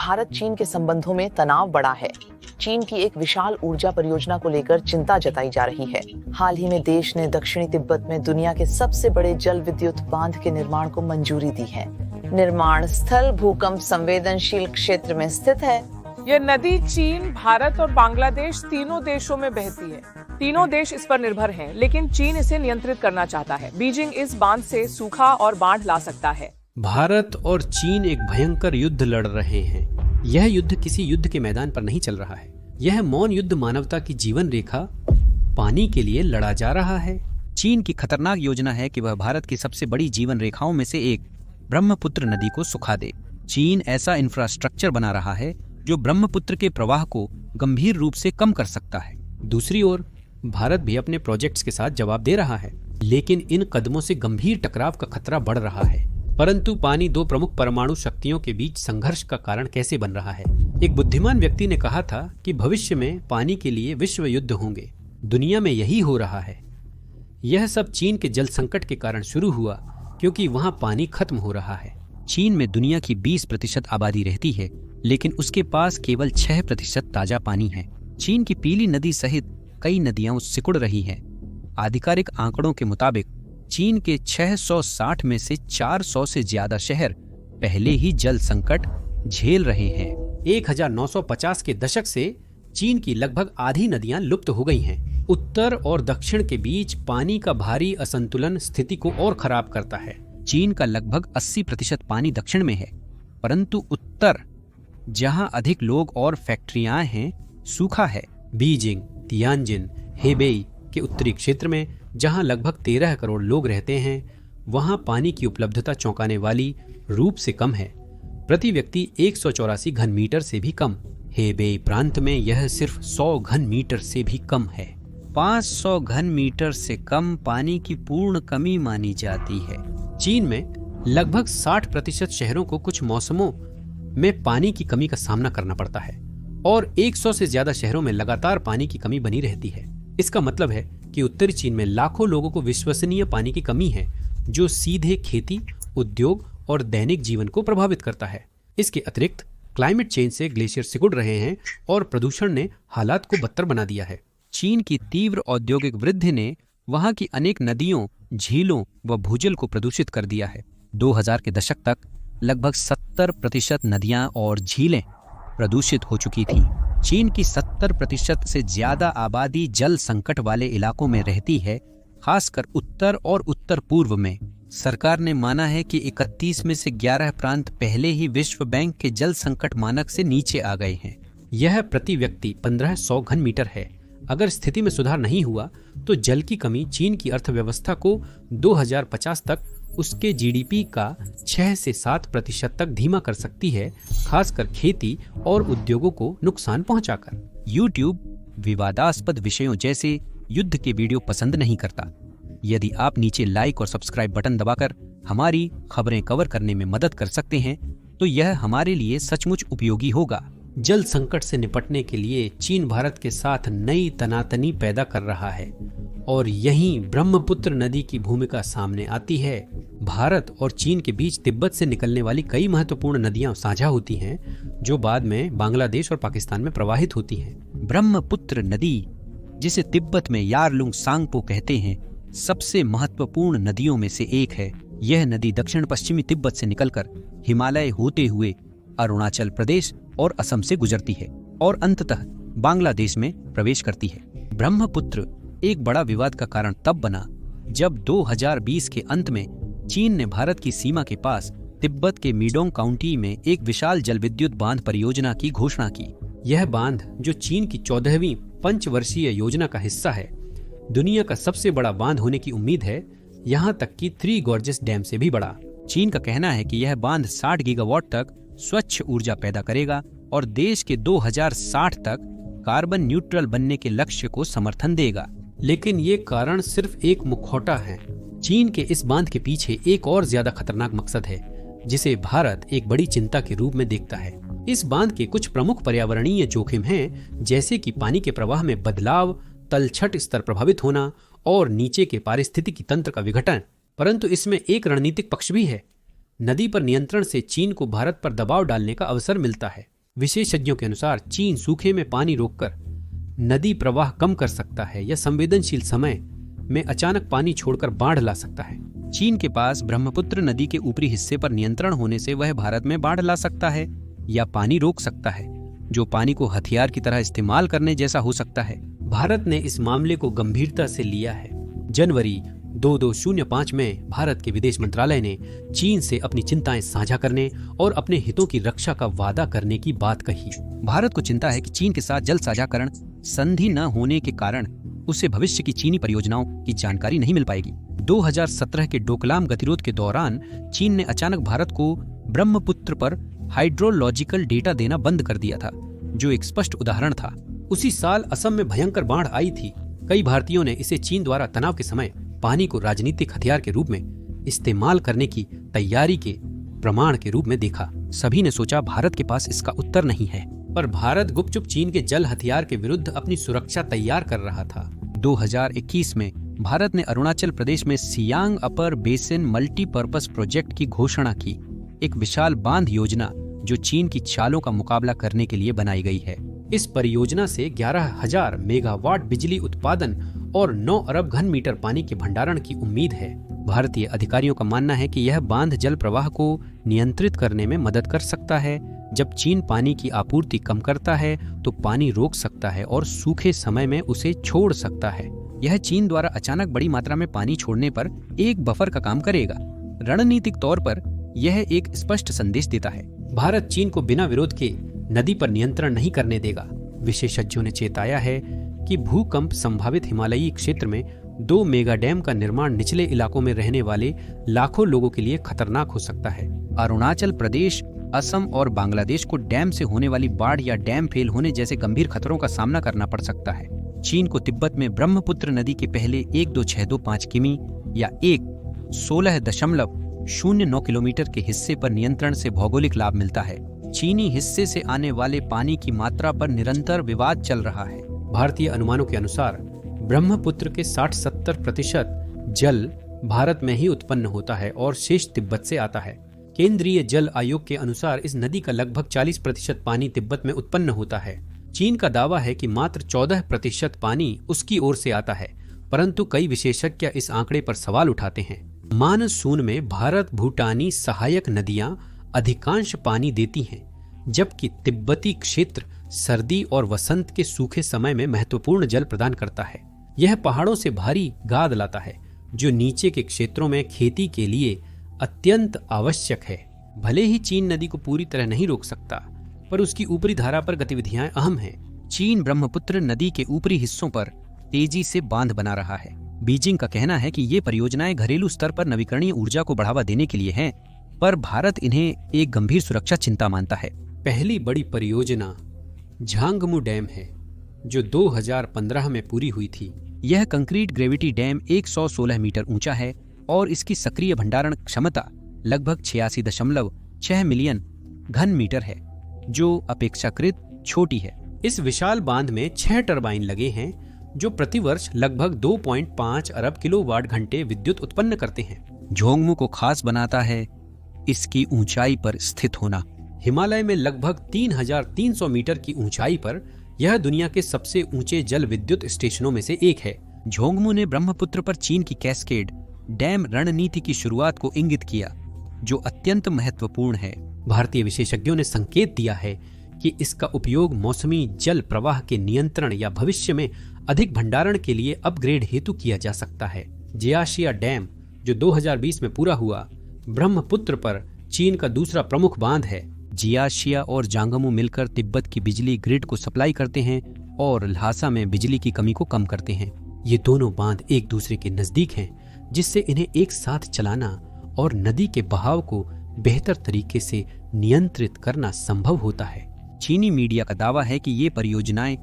भारत चीन के संबंधों में तनाव बढ़ा है। चीन की एक विशाल ऊर्जा परियोजना को लेकर चिंता जताई जा रही है। हाल ही में देश ने दक्षिणी तिब्बत में दुनिया के सबसे बड़े जल विद्युत बांध के निर्माण को मंजूरी दी है। निर्माण स्थल भूकंप संवेदनशील क्षेत्र में स्थित है। यह नदी चीन, भारत और बांग्लादेश तीनों देशों में बहती है। तीनों देश इस पर निर्भर हैं, लेकिन चीन इसे नियंत्रित करना चाहता है। बीजिंग इस बांध से सूखा और बाढ़ ला सकता है। भारत और चीन एक भयंकर युद्ध लड़ रहे हैं। यह युद्ध किसी युद्ध के मैदान पर नहीं चल रहा है। यह मौन युद्ध मानवता की जीवन रेखा पानी के लिए लड़ा जा रहा है। चीन की खतरनाक योजना है कि वह भारत की सबसे बड़ी जीवन रेखाओं में से एक ब्रह्मपुत्र नदी को सुखा दे। चीन ऐसा इंफ्रास्ट्रक्चर बना रहा है जो ब्रह्मपुत्र के प्रवाह को गंभीर रूप से कम कर सकता है। दूसरी ओर भारत भी अपने प्रोजेक्ट्स के साथ जवाब दे रहा है, लेकिन इन कदमों से गंभीर टकराव का खतरा बढ़ रहा है। परंतु पानी दो प्रमुख परमाणु शक्तियों के बीच संघर्ष का कारण कैसे बन रहा है? एक बुद्धिमान व्यक्ति ने कहा था कि भविष्य में पानी के लिए विश्व युद्ध होंगे। दुनिया में यही हो रहा है। यह सब चीन के जल संकट के कारण शुरू हुआ, क्योंकि वहां पानी खत्म हो रहा है। चीन में दुनिया की 20% आबादी रहती है, लेकिन उसके पास केवल 6% ताजा पानी है। चीन की पीली नदी सहित कई नदियां सिकुड़ रही हैं। आधिकारिक आंकड़ों के मुताबिक चीन के 660 में से 400 से ज्यादा शहर पहले ही जल संकट झेल रहे हैं। 1950 के दशक से चीन की लगभग आधी नदियां लुप्त हो गई हैं। उत्तर और दक्षिण के बीच पानी का भारी असंतुलन स्थिति को और खराब करता है। चीन का लगभग 80% पानी दक्षिण में है, परंतु उत्तर, जहां अधिक लोग और फैक्ट्रियां हैं, सूखा है। बीजिंग, तियानजिन, हेबेई के उत्तरी क्षेत्र में, जहां लगभग 13 करोड़ लोग रहते हैं, वहां पानी की उपलब्धता चौंकाने वाली रूप से कम है। प्रति व्यक्ति 184 घन मीटर से भी कम। हेबेई प्रांत में यह सिर्फ 100 घन मीटर से भी कम है। 500 घन मीटर से कम पानी की पूर्ण कमी मानी जाती है। चीन में लगभग 60% शहरों को कुछ मौसमों में पानी की कमी का सामना करना पड़ता है और 100 से ज्यादा शहरों में लगातार पानी की कमी बनी रहती है। इसका मतलब है कि उत्तरी चीन में लाखों लोगों को विश्वसनीय पानी की कमी है, जो सीधे खेती, उद्योग और दैनिक जीवन को प्रभावित करता है। इसके अतिरिक्त क्लाइमेट चेंज से ग्लेशियर सिकुड़ रहे हैं और प्रदूषण ने हालात को बदतर बना दिया है। चीन की तीव्र औद्योगिक वृद्धि ने वहां की अनेक नदियों, झीलों व भूजल को प्रदूषित कर दिया है। 2000 के दशक तक लगभग 70% नदियां और झीलें प्रदूषित हो चुकी थी। चीन की 70% से ज्यादा आबादी जल संकट वाले इलाकों में रहती है, खासकर उत्तर और उत्तर पूर्व में। सरकार ने माना है कि 31 में से 11 प्रांत पहले ही विश्व बैंक के जल संकट मानक से नीचे आ गए हैं। यह प्रति व्यक्ति 1500 घन मीटर है। अगर स्थिति में सुधार नहीं हुआ तो जल की कमी चीन की अर्थव्यवस्था को 2050 तक उसके जीडीपी का 6 से 7% तक धीमा कर सकती है, खासकर खेती और उद्योगों को नुकसान पहुंचाकर। YouTube विवादास्पद विषयों जैसे युद्ध के वीडियो पसंद नहीं करता। यदि आप नीचे लाइक और सब्सक्राइब बटन दबाकर हमारी खबरें कवर करने में मदद कर सकते हैं, तो यह हमारे लिए सचमुच उपयोगी होगा। जल संकट से निपटने के लिए चीन भारत के साथ नई तनातनी पैदा कर रहा है और यहीं ब्रह्मपुत्र नदी की भूमिका सामने आती है। भारत और चीन के बीच तिब्बत से निकलने वाली कई महत्वपूर्ण नदियां साझा होती हैं, जो बाद में बांग्लादेश और पाकिस्तान में प्रवाहित होती हैं। ब्रह्मपुत्र नदी, जिसे तिब्बत में यारलुंग सांगपो कहते हैं, सबसे महत्वपूर्ण नदियों में से एक है। यह नदी दक्षिण पश्चिमी तिब्बत से निकलकर हिमालय होते हुए अरुणाचल प्रदेश और असम से गुजरती है और अंततः बांग्लादेश में प्रवेश करती है। ब्रह्मपुत्र एक बड़ा विवाद का कारण तब बना जब 2020 के अंत में चीन ने भारत की सीमा के पास तिब्बत के मीडोंग काउंटी में एक विशाल जलविद्युत बांध परियोजना की घोषणा की। यह बांध, जो चीन की 14वीं पंचवर्षीय योजना का हिस्सा है, दुनिया का सबसे बड़ा बांध होने की उम्मीद है, यहाँ तक कि थ्री गॉर्जेस डैम से भी बड़ा। चीन का कहना है कि यह बांध 60 गीगावाट तक स्वच्छ ऊर्जा पैदा करेगा और देश के 2060 तक कार्बन न्यूट्रल बनने के लक्ष्य को समर्थन देगा। लेकिन ये कारण सिर्फ एक मुखौटा है। चीन के इस बांध के पीछे एक और ज्यादा खतरनाक मकसद है, जिसे भारत एक बड़ी चिंता के रूप में देखता है। इस बांध के कुछ प्रमुख पर्यावरणीय जोखिम हैं, जैसे कि पानी के प्रवाह में बदलाव, तलछट स्तर प्रभावित होना और नीचे के पारिस्थितिकी तंत्र का विघटन। परंतु इसमें एक रणनीतिक पक्ष भी है। नदी पर नियंत्रण से चीन को भारत पर दबाव डालने का अवसर मिलता है। विशेषज्ञों के अनुसार चीन सूखे में पानी रोककर नदी प्रवाह कम कर सकता है या संवेदनशील समय में अचानक पानी छोड़कर बाढ़ ला सकता है। चीन के पास ब्रह्मपुत्र नदी के ऊपरी हिस्से पर नियंत्रण होने से वह भारत में बाढ़ ला सकता है या पानी रोक सकता है, जो पानी को हथियार की तरह इस्तेमाल करने जैसा हो सकता है। भारत ने इस मामले को गंभीरता से लिया है। जनवरी 2205 में भारत के विदेश मंत्रालय ने चीन से अपनी चिंताएं साझा करने और अपने हितों की रक्षा का वादा करने की बात कही। भारत को चिंता है कि चीन के साथ जल साझाकरण संधि न होने के कारण उसे भविष्य की चीनी परियोजनाओं की जानकारी नहीं मिल पाएगी। 2017 के डोकलाम गतिरोध के दौरान चीन ने अचानक भारत को ब्रह्मपुत्र पर हाइड्रोलॉजिकल डेटा देना बंद कर दिया था, जो एक स्पष्ट उदाहरण था। उसी साल असम में भयंकर बाढ़ आई थी। कई भारतीयों ने इसे चीन द्वारा तनाव के समय पानी को राजनीतिक हथियार के रूप में इस्तेमाल करने की तैयारी के प्रमाण के रूप में देखा। सभी ने सोचा भारत के पास इसका उत्तर नहीं है, पर भारत गुपचुप चीन के जल हथियार के विरुद्ध अपनी सुरक्षा तैयार कर रहा था। 2021 में भारत ने अरुणाचल प्रदेश में सियांग अपर बेसिन मल्टीपर्पज प्रोजेक्ट की घोषणा की, एक विशाल बांध योजना जो चीन की चालों का मुकाबला करने के लिए बनाई गई है। इस परियोजना से 11,000 मेगावाट बिजली उत्पादन और 9 अरब घन मीटर पानी के भंडारण की उम्मीद है। भारतीय अधिकारियों का मानना है कि यह बांध जल प्रवाह को नियंत्रित करने में मदद कर सकता है। जब चीन पानी की आपूर्ति कम करता है तो पानी रोक सकता है और सूखे समय में उसे छोड़ सकता है। यह चीन द्वारा अचानक बड़ी मात्रा में पानी छोड़ने पर एक बफर का काम करेगा। रणनीतिक तौर पर यह एक स्पष्ट संदेश देता है। भारत चीन को बिना विरोध के नदी पर नियंत्रण नहीं करने देगा। विशेषज्ञों ने चेताया है कि भूकंप संभावित हिमालयी क्षेत्र में 2 मेगा डैम का निर्माण निचले इलाकों में रहने वाले लाखों लोगों के लिए खतरनाक हो सकता है। अरुणाचल प्रदेश, असम और बांग्लादेश को डैम से होने वाली बाढ़ या डैम फेल होने जैसे गंभीर खतरों का सामना करना पड़ सकता है। चीन को तिब्बत में ब्रह्मपुत्र नदी के पहले 12625 किमी या 16.09 किलोमीटर के हिस्से पर नियंत्रण से भौगोलिक लाभ मिलता है। चीनी हिस्से से आने वाले पानी की मात्रा पर निरंतर विवाद चल रहा है। भारतीय अनुमानों के अनुसार ब्रह्मपुत्र के 60-70% जल भारत में ही उत्पन्न होता है और शेष तिब्बत से आता है। केंद्रीय जल आयोग के अनुसार इस नदी का लगभग 40% पानी तिब्बत में उत्पन्न होता है। चीन का दावा है कि मात्र 14% पानी उसकी ओर से आता है, परंतु कई विशेषज्ञ इस आंकड़े पर सवाल उठाते हैं। मानसून में भारत भूटानी सहायक नदियां अधिकांश पानी देती हैं, जबकि तिब्बती क्षेत्र सर्दी और वसंत के सूखे समय में महत्वपूर्ण जल प्रदान करता है। यह पहाड़ों से भारी गाद लाता है, जो नीचे के क्षेत्रों में खेती के लिए अत्यंत आवश्यक है। भले ही चीन नदी को पूरी तरह नहीं रोक सकता, पर उसकी ऊपरी धारा पर गतिविधियां अहम हैं। चीन ब्रह्मपुत्र नदी के ऊपरी हिस्सों पर तेजी से बांध बना रहा है। बीजिंग का कहना है कि ये परियोजनाएं घरेलू स्तर पर नवीकरणीय ऊर्जा को बढ़ावा देने के लिए हैं, पर भारत इन्हें एक गंभीर सुरक्षा चिंता मानता है। पहली बड़ी परियोजना झांगमू डैम है, जो 2015 में पूरी हुई थी। यह कंक्रीट ग्रेविटी डैम 116 मीटर ऊंचा है और इसकी सक्रिय भंडारण क्षमता लगभग 86.6 मिलियन घन मीटर है, जो अपेक्षाकृत छोटी है। इस विशाल बांध में 6 टरबाइन लगे हैं, जो प्रतिवर्ष लगभग 2.5 अरब किलोवाट घंटे विद्युत उत्पन्न करते हैं। झांगमू को खास बनाता है इसकी ऊंचाई पर स्थित होना। हिमालय में लगभग 3300 मीटर की ऊंचाई पर यह दुनिया के सबसे ऊंचे जल विद्युत स्टेशनों में से एक है। झांगमू ने ब्रह्मपुत्र पर चीन की कैस्केड डैम रणनीति की शुरुआत को इंगित किया, जो अत्यंत महत्वपूर्ण है। भारतीय विशेषज्ञों ने संकेत दिया है कि इसका उपयोग मौसमी जल प्रवाह के नियंत्रण या भविष्य में अधिक भंडारण के लिए अपग्रेड हेतु किया जा सकता है। जियाशिया डैम, जो 2020 में पूरा हुआ, ब्रह्मपुत्र पर चीन का दूसरा प्रमुख बांध है। जियाशिया और झांगमू मिलकर तिब्बत की बिजली ग्रिड को सप्लाई करते हैं और ल्हासा में बिजली की कमी को कम करते हैं। ये दोनों बांध एक दूसरे के नजदीक हैं, जिससे इन्हें एक साथ चलाना और नदी के बहाव को बेहतर तरीके से नियंत्रित करना संभव होता है। चीनी मीडिया का दावा है कि ये परियोजनाएं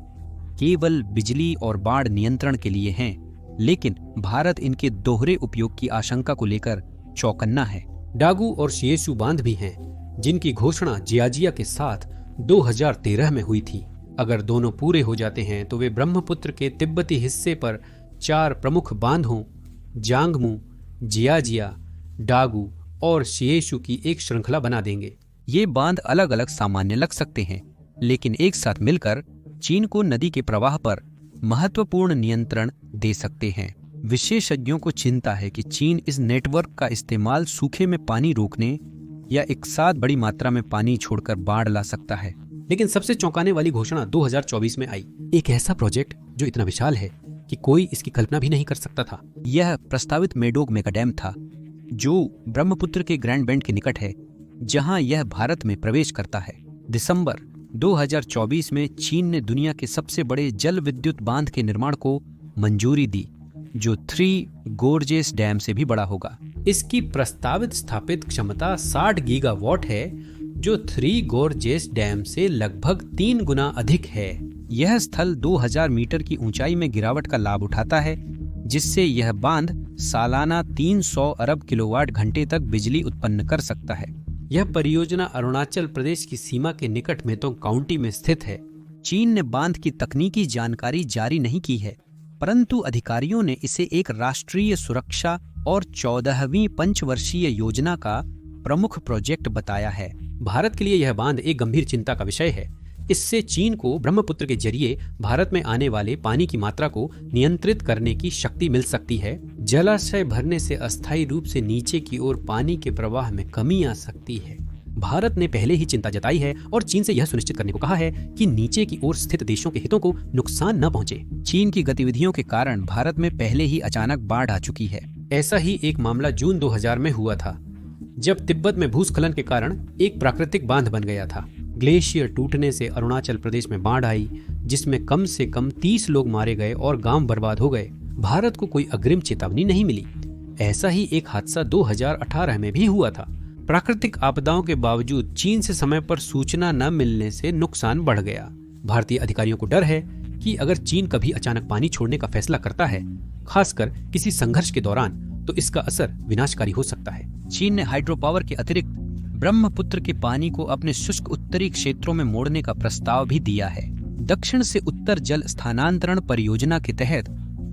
केवल बिजली और बाढ़ नियंत्रण के लिए हैं, लेकिन भारत इनके दोहरे उपयोग की आशंका को लेकर चौकन्ना है। डागू और शिएसू बांध भी हैं, जिनकी घोषणा जियाजिया के साथ 2013 में हुई थी। अगर दोनों पूरे हो जाते हैं तो वे ब्रह्मपुत्र के तिब्बती हिस्से पर 4 प्रमुख बांधों झांगमू, जियाजिया, डागू और शिएसू की एक श्रृंखला बना देंगे। ये बांध अलग अलग सामान्य लग सकते हैं, लेकिन एक साथ मिलकर चीन को नदी के प्रवाह पर महत्वपूर्ण नियंत्रण दे सकते हैं। विशेषज्ञों को चिंता है कि चीन इस नेटवर्क का इस्तेमाल सूखे में पानी रोकने या एक साथ बड़ी मात्रा में पानी छोड़कर बाढ़ ला सकता है। लेकिन सबसे चौंकाने वाली घोषणा 2024 में आई, एक ऐसा प्रोजेक्ट जो इतना विशाल है कि कोई इसकी कल्पना भी नहीं कर सकता था। यह प्रस्तावित मेडोग मेगा डैम था, जो ब्रह्मपुत्र के ग्रैंड बेंड के निकट है, जहां यह भारत में प्रवेश करता है। दिसंबर 2024 में चीन ने दुनिया के सबसे बड़े जल विद्युत बांध के निर्माण को मंजूरी दी, जो 3 गोर्जेस डैम से भी बड़ा होगा। इसकी प्रस्तावित स्थापित क्षमता 60 गीगावाट है, जो 3 गोर्जेस डैम से लगभग 3 गुना अधिक है। यह स्थल 2000 मीटर की ऊंचाई में गिरावट का लाभ उठाता है, जिससे यह बांध सालाना 300 अरब किलोवाट घंटे तक बिजली उत्पन्न कर सकता है। यह परियोजना अरुणाचल प्रदेश की सीमा के निकट मेतोंग काउंटी में स्थित है। चीन ने बांध की तकनीकी जानकारी जारी नहीं की है, परंतु अधिकारियों ने इसे एक राष्ट्रीय सुरक्षा और 14वीं पंचवर्षीय योजना का प्रमुख प्रोजेक्ट बताया है। भारत के लिए यह बांध एक गंभीर चिंता का विषय है। इससे चीन को ब्रह्मपुत्र के जरिए भारत में आने वाले पानी की मात्रा को नियंत्रित करने की शक्ति मिल सकती है। जलाशय भरने से अस्थायी रूप से नीचे की ओर पानी के प्रवाह में कमी आ सकती है। भारत ने पहले ही चिंता जताई है और चीन से यह सुनिश्चित करने को कहा है कि नीचे की ओर स्थित देशों के हितों को नुकसान न पहुंचे। चीन की गतिविधियों के कारण भारत में पहले ही अचानक बाढ़ आ चुकी है। ऐसा ही एक मामला जून 2000 में हुआ था, जब तिब्बत में भूस्खलन के कारण एक प्राकृतिक बांध बन गया था। ग्लेशियर टूटने से अरुणाचल प्रदेश में बाढ़ आई, जिसमें कम से कम 30 लोग मारे गए और गांव बर्बाद हो गए। भारत को कोई अग्रिम चेतावनी नहीं मिली। ऐसा ही एक हादसा 2018 में भी हुआ था। प्राकृतिक आपदाओं के बावजूद चीन से समय पर सूचना न मिलने से नुकसान बढ़ गया। भारतीय अधिकारियों को डर है कि अगर चीन कभी अचानक पानी छोड़ने का फैसला करता है, खासकर किसी संघर्ष के दौरान, तो इसका असर विनाशकारी हो सकता है। चीन ने हाइड्रो पावर के अतिरिक्त ब्रह्मपुत्र के पानी को अपने शुष्क उत्तरी क्षेत्रों में मोड़ने का प्रस्ताव भी दिया है। दक्षिण से उत्तर जल स्थानांतरण परियोजना के तहत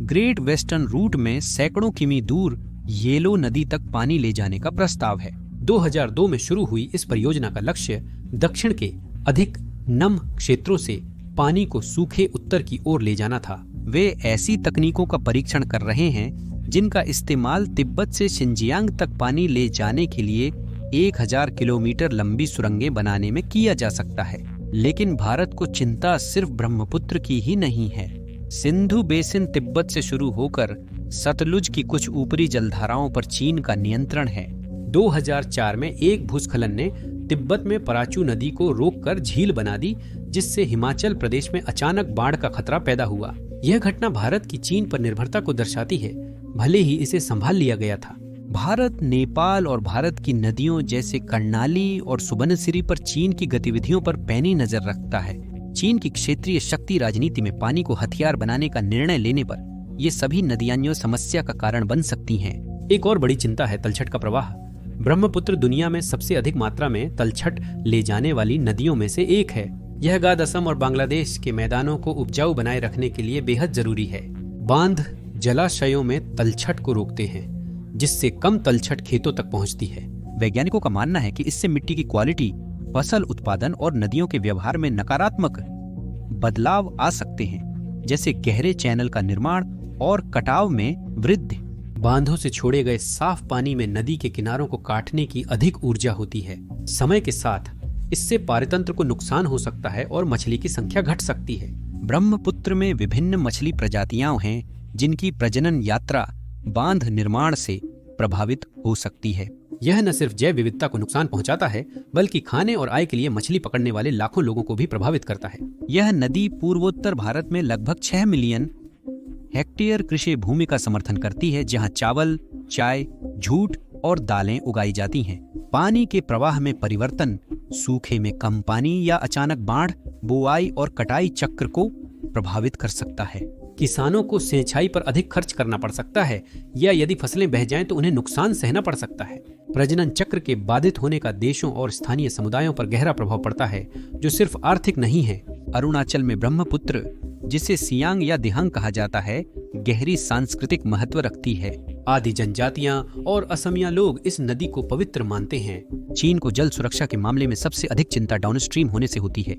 ग्रेट वेस्टर्न रूट में सैकड़ों किमी दूर येलो नदी तक पानी ले जाने का प्रस्ताव है। 2002 में शुरू हुई इस परियोजना का लक्ष्य दक्षिण के अधिक नम क्षेत्रों से पानी को सूखे उत्तर की ओर ले जाना था। वे ऐसी तकनीकों का परीक्षण कर रहे हैं जिनका इस्तेमाल तिब्बत से शिनजियांग तक पानी ले जाने के लिए 1000 किलोमीटर लंबी सुरंगें बनाने में किया जा सकता है। लेकिन भारत को चिंता सिर्फ ब्रह्मपुत्र की ही नहीं है। सिंधु बेसिन तिब्बत से शुरू होकर सतलुज की कुछ ऊपरी जलधाराओं पर चीन का नियंत्रण है। 2004 में एक भूस्खलन ने तिब्बत में पराचू नदी को रोककर झील बना दी, जिससे हिमाचल प्रदेश में अचानक बाढ़ का खतरा पैदा हुआ। यह घटना भारत की चीन पर निर्भरता को दर्शाती है, भले ही इसे संभाल लिया गया था। भारत नेपाल और भारत की नदियों जैसे कर्णाली और सुबनसिरी पर चीन की गतिविधियों पर पैनी नजर रखता है। चीन की क्षेत्रीय शक्ति राजनीति में पानी को हथियार बनाने का निर्णय लेने पर ये सभी नदियां समस्या का कारण बन सकती हैं। एक और बड़ी चिंता है तलछट का प्रवाह। ब्रह्मपुत्र दुनिया में सबसे अधिक मात्रा में तलछट ले जाने वाली नदियों में से एक है। यह गाद असम और बांग्लादेश के मैदानों को उपजाऊ बनाए रखने के लिए बेहद जरूरी है। बांध जलाशयों में तलछट को रोकते हैं, जिससे कम तलछट खेतों तक पहुंचती है। वैज्ञानिकों का मानना है कि इससे मिट्टी की क्वालिटी, फसल उत्पादन और नदियों के व्यवहार में नकारात्मक बदलाव आ सकते हैं, जैसे गहरे चैनल का निर्माण और कटाव में वृद्धि। बांधों से छोड़े गए साफ पानी में नदी के किनारों को काटने की अधिक ऊर्जा होती है। समय के साथ इससे पारितंत्र को नुकसान हो सकता है और मछली की संख्या घट सकती है। ब्रह्मपुत्र में विभिन्न मछली प्रजातियां हैं जिनकी प्रजनन यात्रा बांध निर्माण से प्रभावित हो सकती है। यह न सिर्फ जैव विविधता को नुकसान पहुंचाता है, बल्कि खाने और आय के लिए मछली पकड़ने वाले लाखों लोगों को भी प्रभावित करता है। यह नदी पूर्वोत्तर भारत में लगभग 6 मिलियन हेक्टेयर कृषि भूमि का समर्थन करती है, जहां चावल, चाय, जूट और दालें उगाई जाती हैं। पानी के प्रवाह में परिवर्तन सूखे में कम पानी या अचानक बाढ़ बुआई और कटाई चक्र को प्रभावित कर सकता है। किसानों को सिंचाई पर अधिक खर्च करना पड़ सकता है, या यदि फसलें बह जाएं तो उन्हें नुकसान सहना पड़ सकता है। प्रजनन चक्र के बाधित होने का देशों और स्थानीय समुदायों पर गहरा प्रभाव पड़ता है, जो सिर्फ आर्थिक नहीं है। अरुणाचल में ब्रह्मपुत्र, जिसे सियांग या दिहांग कहा जाता है, गहरी सांस्कृतिक महत्व रखती है। आदि जनजातियां और असमिया लोग इस नदी को पवित्र मानते हैं। चीन को जल सुरक्षा के मामले में सबसे अधिक चिंता डाउनस्ट्रीम होने से होती है।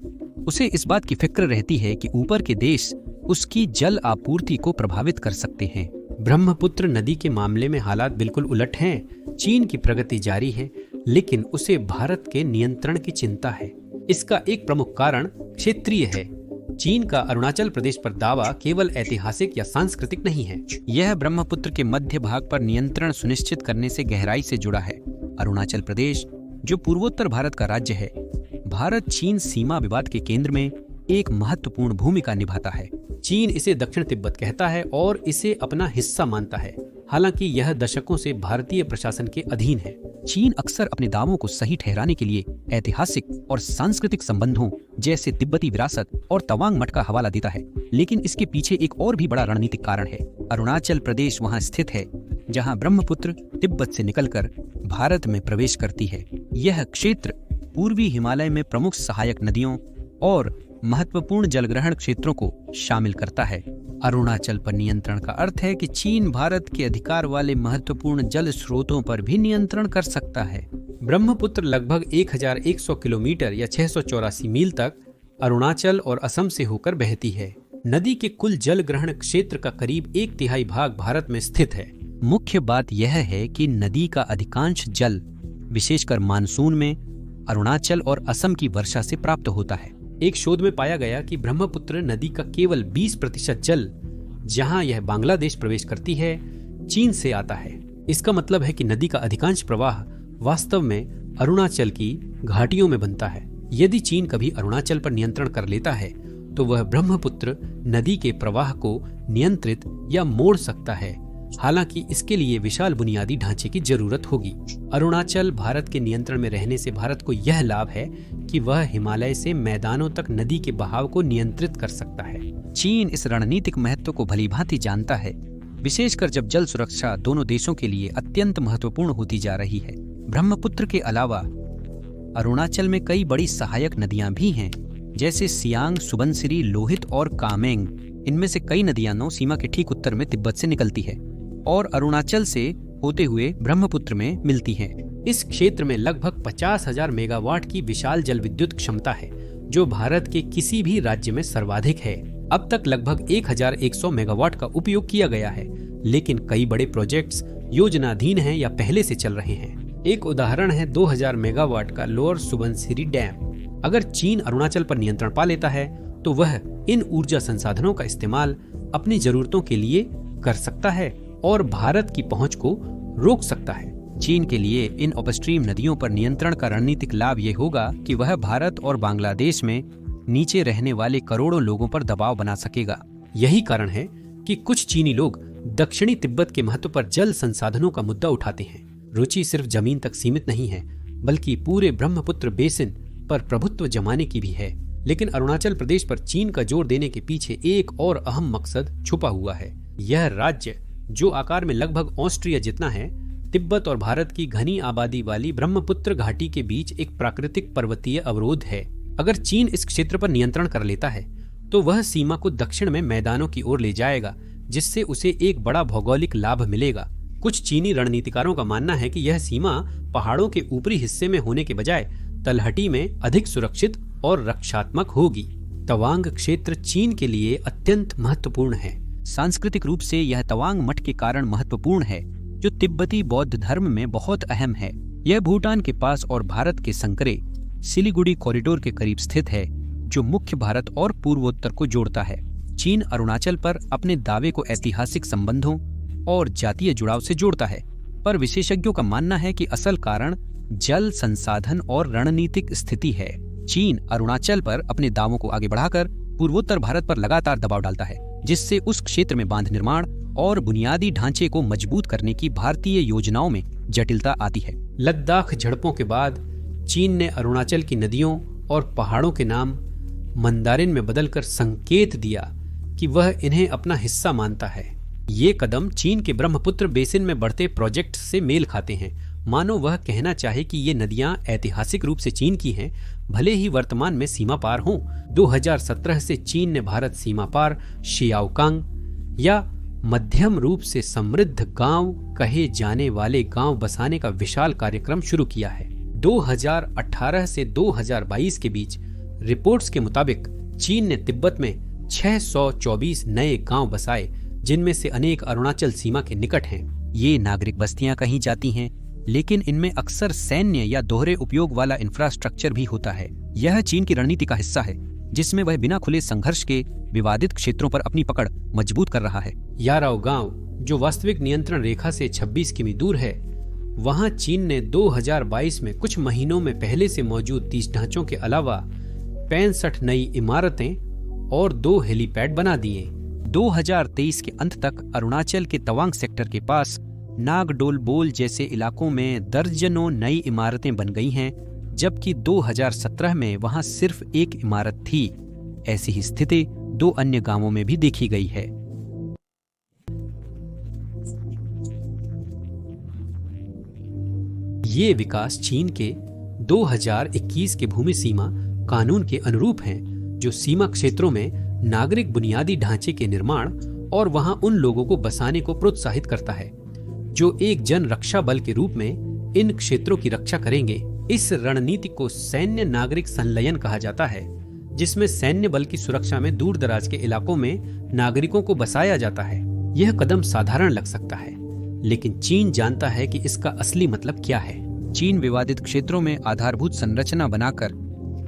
उसे इस बात की फिक्र रहती है कि ऊपर के देश उसकी जल आपूर्ति को प्रभावित कर सकते हैं। ब्रह्मपुत्र नदी के मामले में हालात बिल्कुल उलट हैं। चीन की प्रगति जारी है, लेकिन उसे भारत के नियंत्रण की चिंता है। इसका एक प्रमुख कारण क्षेत्रीय है। चीन का अरुणाचल प्रदेश पर दावा केवल ऐतिहासिक या सांस्कृतिक नहीं है। यह ब्रह्मपुत्र के मध्य भाग पर नियंत्रण सुनिश्चित करने से गहराई से जुड़ा है। अरुणाचल प्रदेश, जो पूर्वोत्तर भारत का राज्य है, भारत चीन सीमा विवाद के केंद्र में एक महत्वपूर्ण भूमिका निभाता है। चीन इसे दक्षिण तिब्बत कहता है और इसे अपना हिस्सा मानता है, हालांकि यह दशकों से भारतीय प्रशासन के अधीन है। चीन अक्सर अपने दावों को सही ठहराने के लिए ऐतिहासिक और सांस्कृतिक संबंधों जैसे तिब्बती विरासत और तवांग मठ का हवाला देता है, लेकिन इसके पीछे एक और भी बड़ा रणनीतिक कारण है। अरुणाचल प्रदेश वहां स्थित है जहां ब्रह्मपुत्र तिब्बत से निकलकर भारत में प्रवेश करती है। यह क्षेत्र पूर्वी हिमालय में प्रमुख सहायक नदियों और महत्वपूर्ण जलग्रहण क्षेत्रों को शामिल करता है। अरुणाचल पर नियंत्रण का अर्थ है कि चीन भारत के अधिकार वाले महत्वपूर्ण जल स्रोतों पर भी नियंत्रण कर सकता है। ब्रह्मपुत्र लगभग 1100 किलोमीटर या 684 मील तक अरुणाचल और असम से होकर बहती है। नदी के कुल जल ग्रहण क्षेत्र का करीब 1/3 भाग भारत में स्थित है। मुख्य बात यह है कि नदी का अधिकांश जल, विशेषकर मानसून में, अरुणाचल और असम की वर्षा से प्राप्त होता है। एक शोध में पाया गया कि ब्रह्मपुत्र नदी का केवल 20% जल, जहां यह बांग्लादेश प्रवेश करती है, चीन से आता है। इसका मतलब है कि नदी का अधिकांश प्रवाह वास्तव में अरुणाचल की घाटियों में बनता है। यदि चीन कभी अरुणाचल पर नियंत्रण कर लेता है तो वह ब्रह्मपुत्र नदी के प्रवाह को नियंत्रित या मोड़ सकता है, हालांकि इसके लिए विशाल बुनियादी ढांचे की जरूरत होगी। अरुणाचल भारत के नियंत्रण में रहने से भारत को यह लाभ है कि वह हिमालय से मैदानों तक नदी के बहाव को नियंत्रित कर सकता है। चीन इस रणनीतिक महत्व को भलीभांति जानता है, विशेषकर जब जल सुरक्षा दोनों देशों के लिए अत्यंत महत्वपूर्ण होती जा रही है। ब्रह्मपुत्र के अलावा अरुणाचल में कई बड़ी सहायक नदियां भी हैं, जैसे सियांग, सुबनसिरी, लोहित और कामेंग। इनमें से कई नदियां नौ सीमा के ठीक उत्तर में तिब्बत से निकलती है और अरुणाचल से होते हुए ब्रह्मपुत्र में मिलती हैं। इस क्षेत्र में लगभग 50,000 मेगावाट की विशाल जल विद्युत क्षमता है, जो भारत के किसी भी राज्य में सर्वाधिक है। अब तक लगभग 1100 मेगावाट का उपयोग किया गया है, लेकिन कई बड़े प्रोजेक्ट्स योजनाधीन हैं या पहले से चल रहे हैं। एक उदाहरण है 2000 मेगावाट का लोअर सुबनसिरी डैम। अगर चीन अरुणाचल पर नियंत्रण पा लेता है तो वह इन ऊर्जा संसाधनों का इस्तेमाल अपनी जरूरतों के लिए कर सकता है और भारत की पहुंच को रोक सकता है। चीन के लिए इन अपस्ट्रीम नदियों पर नियंत्रण का रणनीतिक लाभ ये होगा कि वह भारत और बांग्लादेश में नीचे रहने वाले करोड़ों लोगों पर दबाव बना सकेगा। यही कारण है कि कुछ चीनी लोग दक्षिणी तिब्बत के महत्व पर जल संसाधनों का मुद्दा उठाते हैं। रुचि सिर्फ जमीन तक सीमित नहीं है, बल्कि पूरे ब्रह्मपुत्र बेसिन पर प्रभुत्व जमाने की भी है। लेकिन अरुणाचल प्रदेश पर चीन का जोर देने के पीछे एक और अहम मकसद छुपा हुआ है। यह राज्य, जो आकार में लगभग ऑस्ट्रिया जितना है, तिब्बत और भारत की घनी आबादी वाली ब्रह्मपुत्र घाटी के बीच एक प्राकृतिक पर्वतीय अवरोध है। अगर चीन इस क्षेत्र पर नियंत्रण कर लेता है तो वह सीमा को दक्षिण में मैदानों की ओर ले जाएगा, जिससे उसे एक बड़ा भौगोलिक लाभ मिलेगा। कुछ चीनी रणनीतिकारों का मानना है कि यह सीमा पहाड़ों के ऊपरी हिस्से में होने के बजाय तलहटी में अधिक सुरक्षित और रक्षात्मक होगी। तवांग क्षेत्र चीन के लिए अत्यंत महत्वपूर्ण है। सांस्कृतिक रूप से यह तवांग मठ के कारण महत्वपूर्ण है, जो तिब्बती बौद्ध धर्म में बहुत अहम है। यह भूटान के पास और भारत के संकरे सिलीगुड़ी कॉरिडोर के करीब स्थित है, जो मुख्य भारत और पूर्वोत्तर को जोड़ता है। चीन अरुणाचल पर अपने दावे को ऐतिहासिक संबंधों और जातीय जुड़ाव से जोड़ता है, पर विशेषज्ञों का मानना है कि असल कारण जल संसाधन और रणनीतिक स्थिति है। चीन अरुणाचल पर अपने दावों को आगे बढ़ाकर पूर्वोत्तर भारत पर लगातार दबाव डालता है, जिससे उस क्षेत्र में बांध निर्माण और बुनियादी ढांचे को मजबूत करने की भारतीय योजनाओं में जटिलता आती है। लद्दाख झड़पों के बाद चीन ने अरुणाचल की नदियों और पहाड़ों के नाम मंदारिन में बदलकर संकेत दिया कि वह इन्हें अपना हिस्सा मानता है। ये कदम चीन के ब्रह्मपुत्र बेसिन में बढ़ते प्रोजेक्ट से मेल खाते हैं, मानो वह कहना चाहे कि ये नदियां ऐतिहासिक रूप से चीन की हैं, भले ही वर्तमान में सीमा पार हों। 2017 से चीन ने भारत सीमा पार शियाओकांग या मध्यम रूप से समृद्ध गांव कहे जाने वाले गांव बसाने का विशाल कार्यक्रम शुरू किया है। 2018 से 2022 के बीच रिपोर्ट्स के मुताबिक चीन ने तिब्बत में 624 नए गांव बसाए, जिनमें से अनेक अरुणाचल सीमा के निकट हैं। ये नागरिक बस्तियां कहीं जाती हैं, लेकिन इनमें अक्सर सैन्य या दोहरे उपयोग वाला इंफ्रास्ट्रक्चर भी होता है। यह चीन की रणनीति का हिस्सा है, जिसमें वह बिना खुले संघर्ष के विवादित क्षेत्रों पर अपनी पकड़ मजबूत कर रहा है। याराओ गांव, जो वास्तविक नियंत्रण रेखा से 26 किमी दूर है, वहां चीन ने 2022 में कुछ महीनों में पहले से मौजूद 30 ढांचों के अलावा 65 नई इमारतें और 2 हेलीपैड बना दिए। 2023 के अंत तक अरुणाचल के तवांग सेक्टर के पास नागडोलबोल जैसे इलाकों में दर्जनों नई इमारतें बन गई हैं, जबकि 2017 में वहां सिर्फ एक इमारत थी। ऐसी ही स्थिति 2 अन्य गांवों में भी देखी गई है। ये विकास चीन के 2021 के भूमि सीमा कानून के अनुरूप हैं, जो सीमा क्षेत्रों में नागरिक बुनियादी ढांचे के निर्माण और वहां उन लोगों को बसाने को प्रोत्साहित करता है जो एक जन रक्षा बल के रूप में इन क्षेत्रों की रक्षा करेंगे। इस रणनीति को सैन्य नागरिक संलयन कहा जाता है, जिसमें सैन्य बल की सुरक्षा में दूर दराज के इलाकों में नागरिकों को बसाया जाता है। यह कदम साधारण लग सकता है, लेकिन चीन जानता है कि इसका असली मतलब क्या है। चीन विवादित क्षेत्रों में आधारभूत संरचना बनाकर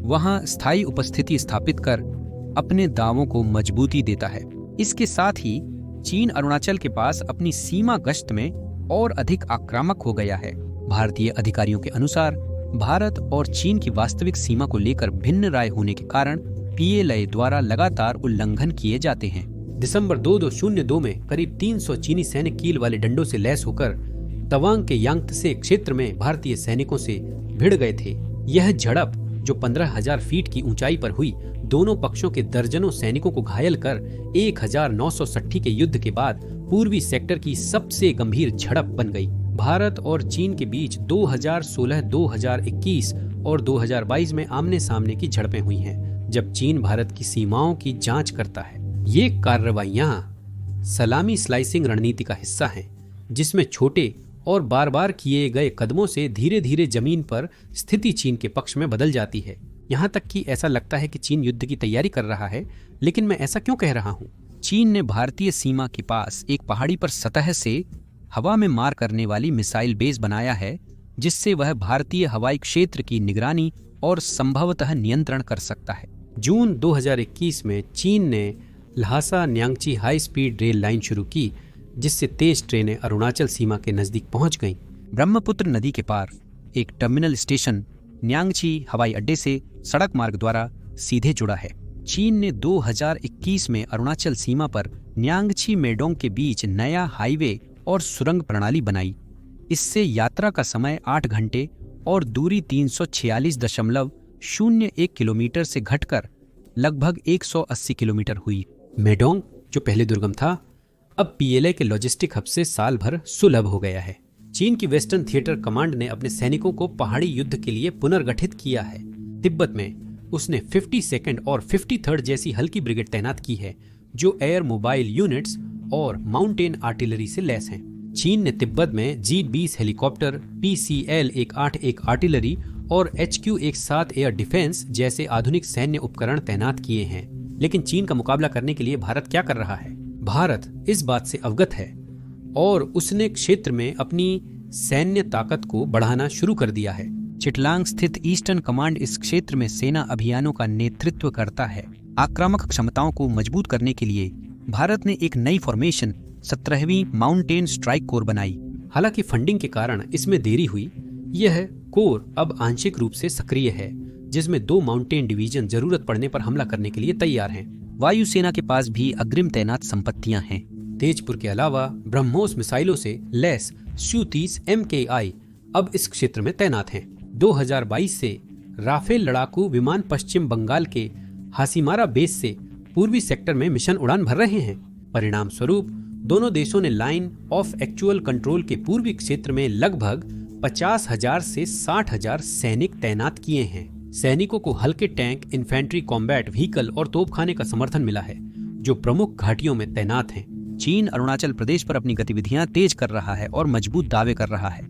वहां स्थायी उपस्थिति स्थापित कर अपने दावों को मजबूती देता है। इसके साथ ही चीन अरुणाचल के पास अपनी सीमा गश्त में और अधिक आक्रामक हो गया है। भारतीय अधिकारियों के अनुसार भारत और चीन की वास्तविक सीमा को लेकर भिन्न राय होने के कारण PLA द्वारा लगातार उल्लंघन किए जाते हैं। दिसंबर 2002 में करीब 300 चीनी सैनिक कील वाले डंडों से लैस होकर तवांग के यांगत्से क्षेत्र में भारतीय सैनिकों से भिड़ गए थे। यह झड़प, जो 15,000 फीट की ऊंचाई पर हुई, दोनों पक्षों के दर्जनों सैनिकों को घायल कर 1960 के युद्ध के बाद पूर्वी सेक्टर की सबसे गंभीर झड़प बन गई। भारत और चीन के बीच 2016, 2021 और 2022 में आमने सामने की झड़पें हुई हैं, जब चीन भारत की सीमाओं की जांच करता है। ये कार्रवाइयां सलामी स्लाइसिंग रणनीति का हिस्सा हैं, जिसमें छोटे और बार बार किए गए कदमों से धीरे धीरे जमीन पर स्थिति चीन के पक्ष में बदल जाती है। यहाँ तक कि ऐसा लगता है कि चीन युद्ध की तैयारी कर रहा है। लेकिन मैं ऐसा क्यों कह रहा हूँ? चीन ने भारतीय सीमा के पास एक पहाड़ी पर सतह से हवा में मार करने वाली मिसाइल बेस बनाया है, जिससे वह भारतीय हवाई क्षेत्र की निगरानी और संभवतः नियंत्रण कर सकता है। जून 2021 में चीन ने ल्हासा न्यांगची हाई स्पीड रेल लाइन शुरू की, जिससे तेज ट्रेनें अरुणाचल सीमा के नजदीक पहुंच गईं। ब्रह्मपुत्र नदी के पार एक टर्मिनल स्टेशन न्यांगची हवाई अड्डे से सड़क मार्ग द्वारा सीधे जुड़ा है। चीन ने 2021 में अरुणाचल सीमा पर न्यांगची मेडोंग के बीच नया हाईवे और सुरंग प्रणाली बनाई। इससे यात्रा का समय 8 घंटे और दूरी 346.01 किलोमीटर से घटकर लगभग 180 किलोमीटर हुई। मेडोंग, जो पहले दुर्गम था, अब PLA के लॉजिस्टिक हब से साल भर सुलभ हो गया है। चीन की वेस्टर्न थिएटर कमांड ने अपने सैनिकों को पहाड़ी युद्ध के लिए पुनर्गठित किया है। तिब्बत में उसने 52nd और 53rd जैसी हल्की ब्रिगेड तैनात की है, जो एयर मोबाइल यूनिट्स और माउंटेन आर्टिलरी से लैस हैं। चीन ने तिब्बत में G-20 हेलीकॉप्टर, PCL-181 आर्टिलरी और HQ-17 एयर डिफेंस जैसे आधुनिक सैन्य उपकरण तैनात किए हैं। लेकिन चीन का मुकाबला करने के लिए भारत क्या कर रहा है? भारत इस बात से अवगत है और उसने क्षेत्र में अपनी सैन्य ताकत को बढ़ाना शुरू कर दिया है। चिटलांग स्थित ईस्टर्न कमांड इस क्षेत्र में सेना अभियानों का नेतृत्व करता है। आक्रामक क्षमताओं को मजबूत करने के लिए भारत ने एक नई फॉर्मेशन 17वीं माउंटेन स्ट्राइक कोर बनाई। हालांकि फंडिंग के कारण इसमें देरी हुई। यह कोर अब आंशिक रूप से सक्रिय है, जिसमें 2 माउंटेन डिवीजन जरूरत पड़ने पर हमला करने के लिए तैयार हैं। वायुसेना के पास भी अग्रिम तैनात संपत्तियां हैं। तेजपुर के अलावा ब्रह्मोस मिसाइलों से लैस Su-30 MKI अब इस क्षेत्र में तैनात हैं। 2022 से राफेल लड़ाकू विमान पश्चिम बंगाल के हासीमारा बेस से पूर्वी सेक्टर में मिशन उड़ान भर रहे हैं। परिणाम स्वरूप दोनों देशों ने लाइन ऑफ एक्चुअल कंट्रोल के पूर्वी क्षेत्र में लगभग 50,000 से 60,000 सैनिक तैनात किए हैं। सैनिकों को हल्के टैंक, इन्फेंट्री कॉम्बैट व्हीकल और तोपखाने का समर्थन मिला है, जो प्रमुख घाटियों में तैनात हैं। चीन अरुणाचल प्रदेश पर अपनी गतिविधियां तेज कर रहा है और मजबूत दावे कर रहा है।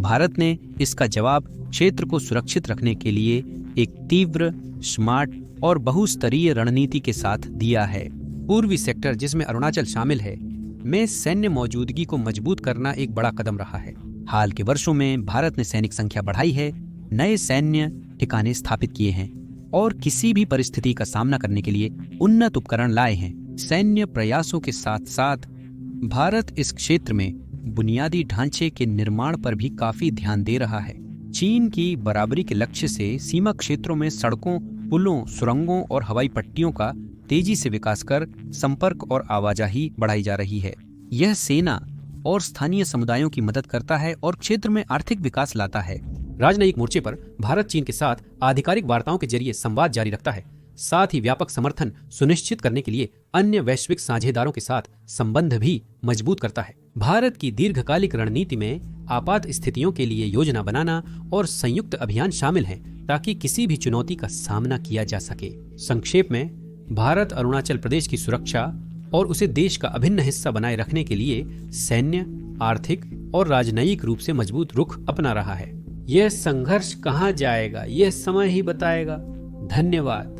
भारत ने इसका जवाब क्षेत्र को सुरक्षित रखने के लिए एक तीव्र, स्मार्ट और बहुस्तरीय रणनीति के साथ दिया है। पूर्वी सेक्टर, जिसमें अरुणाचल शामिल है, में सैन्य मौजूदगी को मजबूत करना एक बड़ा कदम रहा है। हाल के वर्षों में भारत ने सैनिक संख्या बढ़ाई है, नए सैन्य ठिकाने स्थापित किए हैं और किसी भी परिस्थिति का सामना करने के लिए उन्नत उपकरण लाए हैं। सैन्य प्रयासों के साथ साथ भारत इस क्षेत्र में बुनियादी ढांचे के निर्माण पर भी काफी ध्यान दे रहा है। चीन की बराबरी के लक्ष्य से सीमा क्षेत्रों में सड़कों, पुलों, सुरंगों और हवाई पट्टियों का तेजी से विकास कर संपर्क और आवाजाही बढ़ाई जा रही है। यह सेना और स्थानीय समुदायों की मदद करता है और क्षेत्र में आर्थिक विकास लाता है। राजनयिक मोर्चे पर भारत चीन के साथ आधिकारिक वार्ताओं के जरिए संवाद जारी रखता है, साथ ही व्यापक समर्थन सुनिश्चित करने के लिए अन्य वैश्विक साझेदारों के साथ संबंध भी मजबूत करता है। भारत की दीर्घकालिक रणनीति में आपात स्थितियों के लिए योजना बनाना और संयुक्त अभियान शामिल हैं, ताकि किसी भी चुनौती का सामना किया जा सके। संक्षेप में, भारत अरुणाचल प्रदेश की सुरक्षा और उसे देश का अभिन्न हिस्सा बनाए रखने के लिए सैन्य, आर्थिक और राजनयिक रूप से मजबूत रुख अपना रहा है। यह संघर्ष कहाँ जाएगा, यह समय ही बताएगा। धन्यवाद।